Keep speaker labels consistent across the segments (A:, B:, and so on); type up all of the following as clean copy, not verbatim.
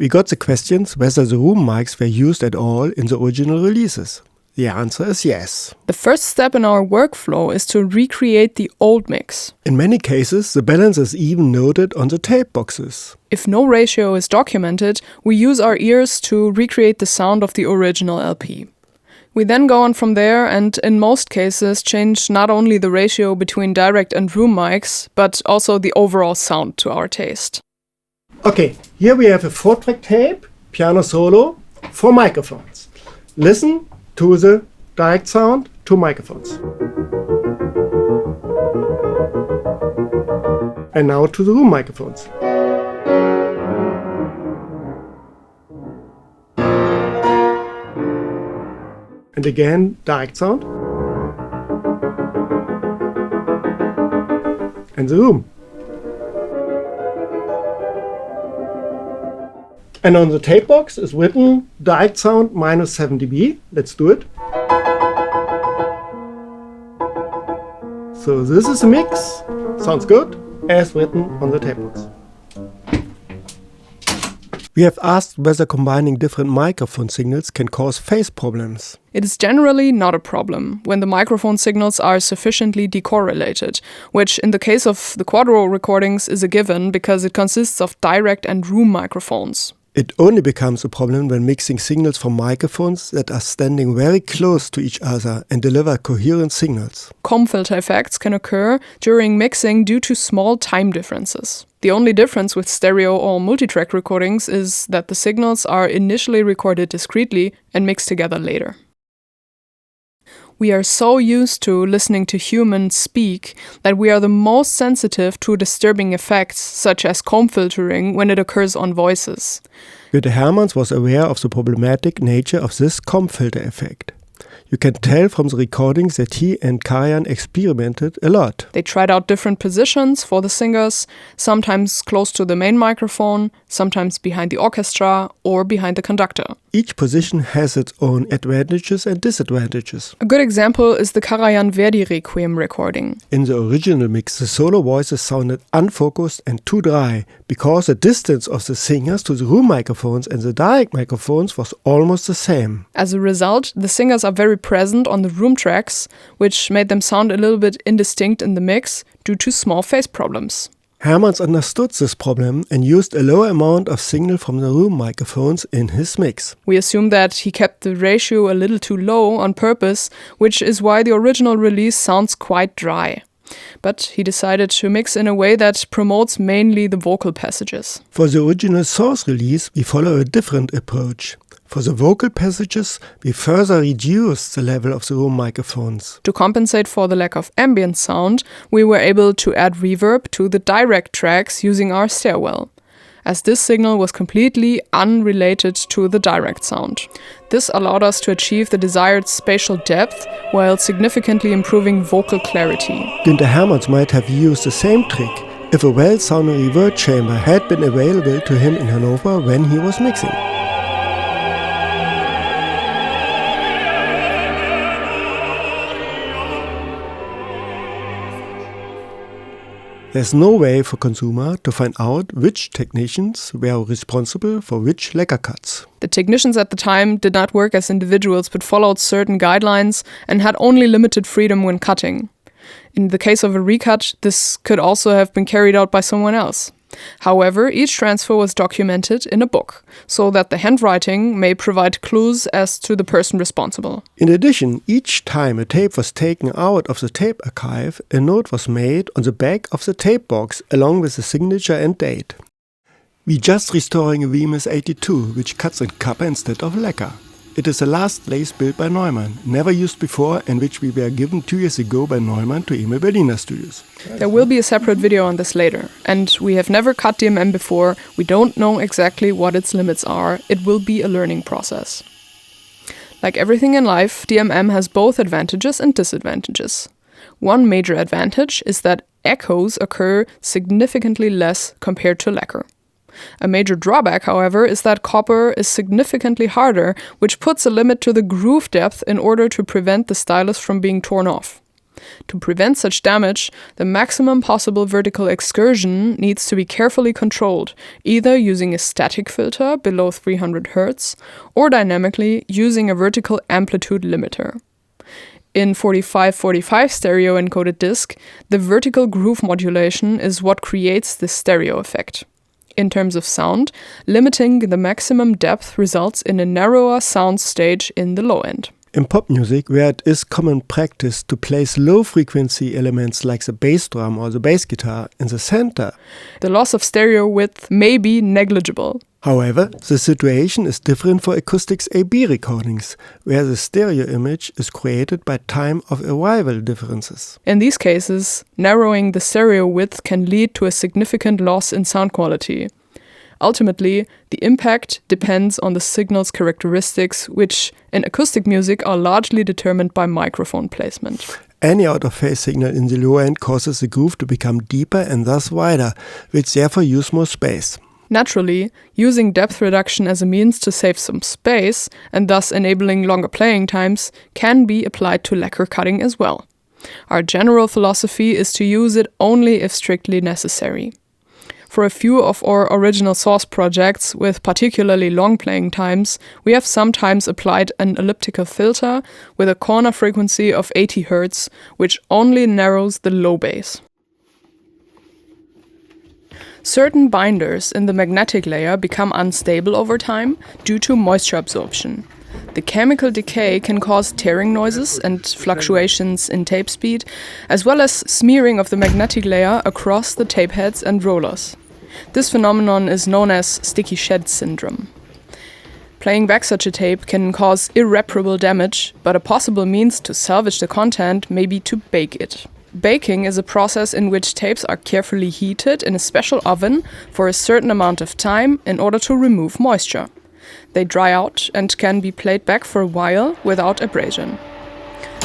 A: We got the questions whether the room mics were used at all in the original releases. The answer is yes.
B: The first step in our workflow is to recreate the old mix.
A: In many cases, the balance is even noted on the tape boxes.
B: If no ratio is documented, we use our ears to recreate the sound of the original LP. We then go on from there and, in most cases, change not only the ratio between direct and room mics, but also the overall sound to our taste.
A: Okay, here we have a 4-track tape, piano solo, 4 microphones. Listen to the direct sound, 2 microphones. And now to the room microphones. And again, direct sound. And the room. And on the tape box is written direct sound -7 dB. Let's do it. So this is a mix. Sounds good, as written on the tape box. We have asked whether combining different microphone signals can cause phase problems.
B: It is generally not a problem when the microphone signals are sufficiently decorrelated, which in the case of the Quadro recordings is a given because it consists of direct and room microphones.
A: It only becomes a problem when mixing signals from microphones that are standing very close to each other and deliver coherent signals.
B: Comb filter effects can occur during mixing due to small time differences. The only difference with stereo or multitrack recordings is that the signals are initially recorded discretely and mixed together later. We are so used to listening to humans speak that we are the most sensitive to disturbing effects, such as comb filtering, when it occurs on voices.
A: Goethe Hermanns was aware of the problematic nature of this comb filter effect. You can tell from the recordings that he and Karajan experimented a lot.
B: They tried out different positions for the singers, sometimes close to the main microphone, sometimes behind the orchestra or behind the conductor.
A: Each position has its own advantages and disadvantages.
B: A good example is the Karajan Verdi Requiem recording.
A: In the original mix, the solo voices sounded unfocused and too dry because the distance of the singers to the room microphones and the direct microphones was almost the same.
B: As a result, the singers are very present on the room tracks, which made them sound a little bit indistinct in the mix due to small phase problems.
A: Hermanns understood this problem and used a lower amount of signal from the room microphones in his mix.
B: We assume that he kept the ratio a little too low on purpose, which is why the original release sounds quite dry. But he decided to mix in a way that promotes mainly the vocal passages.
A: For the original source release, we follow a different approach. For the vocal passages, we further reduced the level of the room microphones.
B: To compensate for the lack of ambient sound, we were able to add reverb to the direct tracks using our stairwell, as this signal was completely unrelated to the direct sound. This allowed us to achieve the desired spatial depth while significantly improving vocal clarity.
A: Günther Hermanns might have used the same trick if a well-sounding reverb chamber had been available to him in Hanover when he was mixing. There's no way for consumer to find out which technicians were responsible for which lacquer cuts.
B: The technicians at the time did not work as individuals but followed certain guidelines and had only limited freedom when cutting. In the case of a recut, this could also have been carried out by someone else. However, each transfer was documented in a book, so that the handwriting may provide clues as to the person responsible.
A: In addition, each time a tape was taken out of the tape archive, a note was made on the back of the tape box along with the signature and date. We're just restoring a WMS 82, which cuts in copper instead of lacquer. It is the last lathe built by Neumann, never used before, and which we were given 2 years ago by Neumann to Emil Berliner Studios.
B: There will be a separate video on this later, and we have never cut DMM before. We don't know exactly what its limits are. It will be a learning process. Like everything in life, DMM has both advantages and disadvantages. One major advantage is that echoes occur significantly less compared to lacquer. A major drawback, however, is that copper is significantly harder, which puts a limit to the groove depth in order to prevent the stylus from being torn off. To prevent such damage, the maximum possible vertical excursion needs to be carefully controlled, either using a static filter below 300 Hz or dynamically using a vertical amplitude limiter. In 4545 stereo encoded disc, the vertical groove modulation is what creates this stereo effect. In terms of sound, limiting the maximum depth results in a narrower sound stage in the low end.
A: In pop music, where it is common practice to place low-frequency elements like the bass drum or the bass guitar in the center,
B: the loss of stereo width may be negligible.
A: However, the situation is different for acoustics AB recordings, where the stereo image is created by time of arrival differences.
B: In these cases, narrowing the stereo width can lead to a significant loss in sound quality. Ultimately, the impact depends on the signal's characteristics, which in acoustic music are largely determined by microphone placement.
A: Any out-of-phase signal in the lower end causes the groove to become deeper and thus wider, which therefore use more space.
B: Naturally, using depth reduction as a means to save some space, and thus enabling longer playing times, can be applied to lacquer cutting as well. Our general philosophy is to use it only if strictly necessary. For a few of our original source projects with particularly long playing times, we have sometimes applied an elliptical filter with a corner frequency of 80 Hz, which only narrows the low bass. Certain binders in the magnetic layer become unstable over time due to moisture absorption. The chemical decay can cause tearing noises and fluctuations in tape speed, as well as smearing of the magnetic layer across the tape heads and rollers. This phenomenon is known as sticky shed syndrome. Playing back such a tape can cause irreparable damage, but a possible means to salvage the content may be to bake it. Baking is a process in which tapes are carefully heated in a special oven for a certain amount of time in order to remove moisture. They dry out and can be played back for a while without abrasion.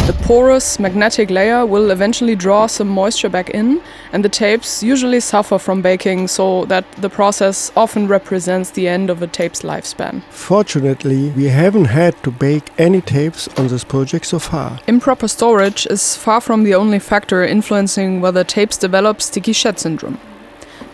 B: The porous magnetic layer will eventually draw some moisture back in, and the tapes usually suffer from baking, so that the process often represents the end of a tape's lifespan.
A: Fortunately, we haven't had to bake any tapes on this project so far.
B: Improper storage is far from the only factor influencing whether tapes develop sticky shed syndrome.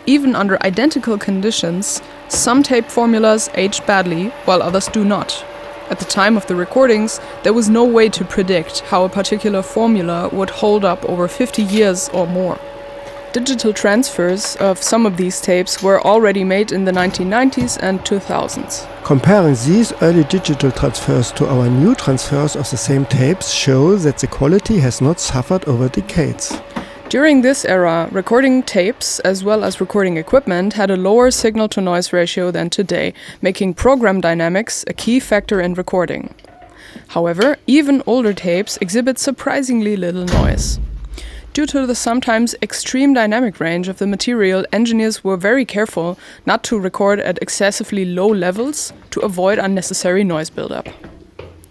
B: Even under identical conditions, some tape formulas age badly, while others do not. At the time of the recordings, there was no way to predict how a particular formula would hold up over 50 years or more. Digital transfers of some of these tapes were already made in the 1990s and 2000s.
A: Comparing these early digital transfers to our new transfers of the same tapes show that the quality has not suffered over decades.
B: During this era, recording tapes as well as recording equipment had a lower signal-to-noise ratio than today, making program dynamics a key factor in recording. However, even older tapes exhibit surprisingly little noise. Due to the sometimes extreme dynamic range of the material, engineers were very careful not to record at excessively low levels to avoid unnecessary noise buildup.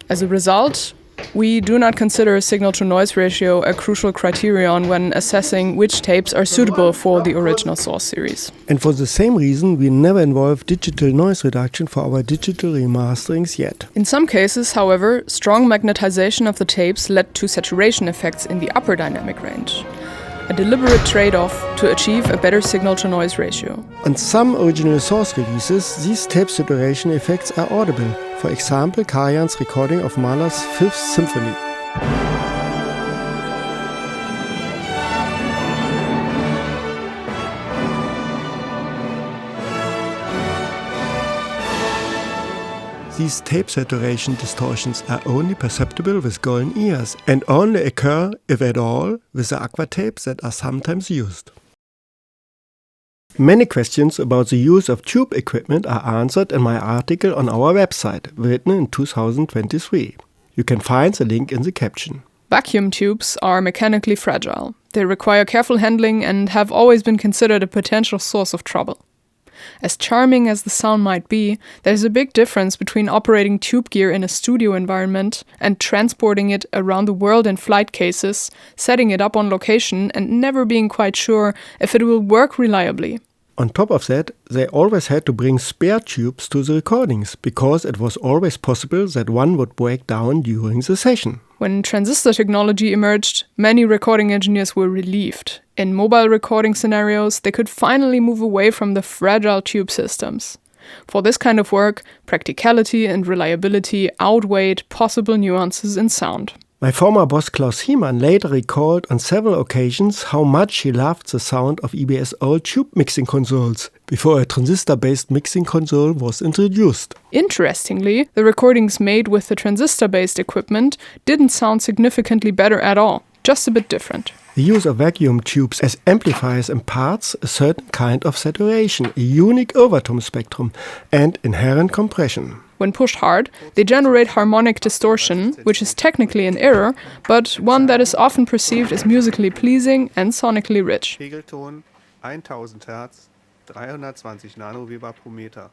B: As a result, we do not consider a signal-to-noise ratio a crucial criterion when assessing which tapes are suitable for the original source series.
A: And for the same reason, we never involved digital noise reduction for our digital remasterings yet.
B: In some cases, however, strong magnetization of the tapes led to saturation effects in the upper dynamic range. A deliberate trade-off to achieve a better signal-to-noise ratio.
A: On some original source releases, these tape saturation effects are audible. For example, Karajan's recording of Mahler's Fifth Symphony. These tape saturation distortions are only perceptible with golden ears and only occur, if at all, with the aqua tapes that are sometimes used. Many questions about the use of tube equipment are answered in my article on our website, written in 2023. You can find the link in the caption.
B: Vacuum tubes are mechanically fragile. They require careful handling and have always been considered a potential source of trouble. As charming as the sound might be, there's a big difference between operating tube gear in a studio environment and transporting it around the world in flight cases, setting it up on location and never being quite sure if it will work reliably.
A: On top of that, they always had to bring spare tubes to the recordings, because it was always possible that one would break down during the session.
B: When transistor technology emerged, many recording engineers were relieved. In mobile recording scenarios, they could finally move away from the fragile tube systems. For this kind of work, practicality and reliability outweighed possible nuances in sound.
A: My former boss Klaus Hiemann later recalled on several occasions how much he loved the sound of EBS old tube mixing consoles before a transistor-based mixing console was introduced.
B: Interestingly, the recordings made with the transistor-based equipment didn't sound significantly better at all, just a bit different.
A: The use of vacuum tubes as amplifiers imparts a certain kind of saturation, a unique overtone spectrum, and inherent compression.
B: When pushed hard, they generate harmonic distortion, which is technically an error, but one that is often perceived as musically pleasing and sonically rich.
C: Pegelton 1000 Hertz, 320 Nanoweber pro Meter.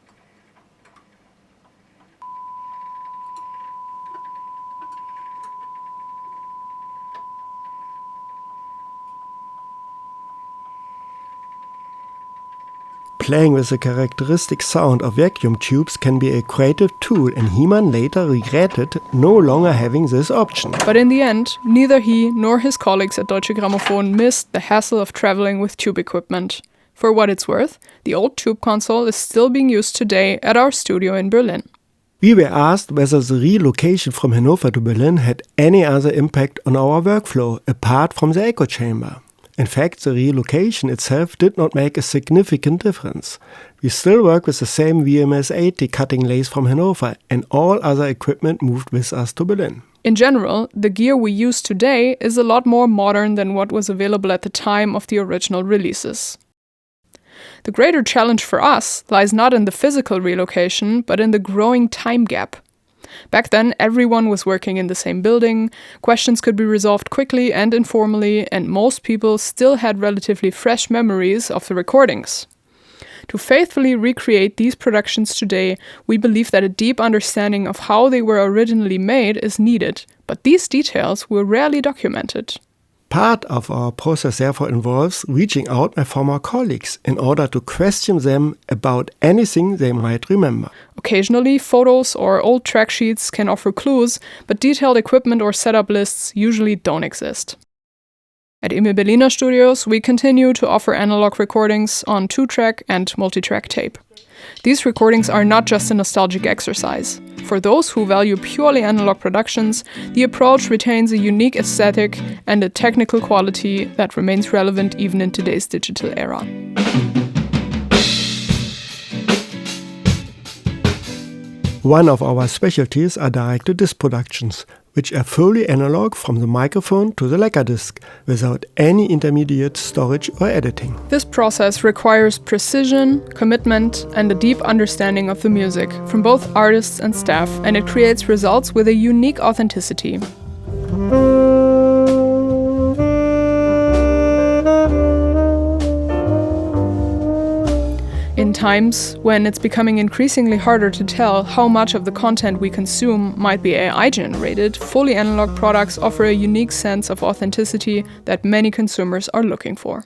A: Playing with the characteristic sound of vacuum tubes can be a creative tool, and Hiemann later regretted no longer having this option.
B: But in the end, neither he nor his colleagues at Deutsche Grammophon missed the hassle of traveling with tube equipment. For what it's worth, the old tube console is still being used today at our studio in Berlin.
A: We were asked whether the relocation from Hanover to Berlin had any other impact on our workflow apart from the echo chamber. In fact, the relocation itself did not make a significant difference. We still work with the same VMS-80 cutting lathe from Hanover, and all other equipment moved with us to Berlin.
B: In general, the gear we use today is a lot more modern than what was available at the time of the original releases. The greater challenge for us lies not in the physical relocation, but in the growing time gap. Back then, everyone was working in the same building, questions could be resolved quickly and informally, and most people still had relatively fresh memories of the recordings. To faithfully recreate these productions today, we believe that a deep understanding of how they were originally made is needed, but these details were rarely documented.
A: Part of our process therefore involves reaching out to my former colleagues in order to question them about anything they might remember.
B: Occasionally, photos or old track sheets can offer clues, but detailed equipment or setup lists usually don't exist. At Emil Berliner Studios, we continue to offer analog recordings on 2-track and multi-track tape. These recordings are not just a nostalgic exercise. For those who value purely analog productions, the approach retains a unique aesthetic and a technical quality that remains relevant even in today's digital era.
A: One of our specialties are direct-to-disc productions, which are fully analog from the microphone to the lacquer disc, without any intermediate storage or editing.
B: This process requires precision, commitment, and a deep understanding of the music from both artists and staff, and it creates results with a unique authenticity. In times when it's becoming increasingly harder to tell how much of the content we consume might be AI-generated, fully analog products offer a unique sense of authenticity that many consumers are looking for.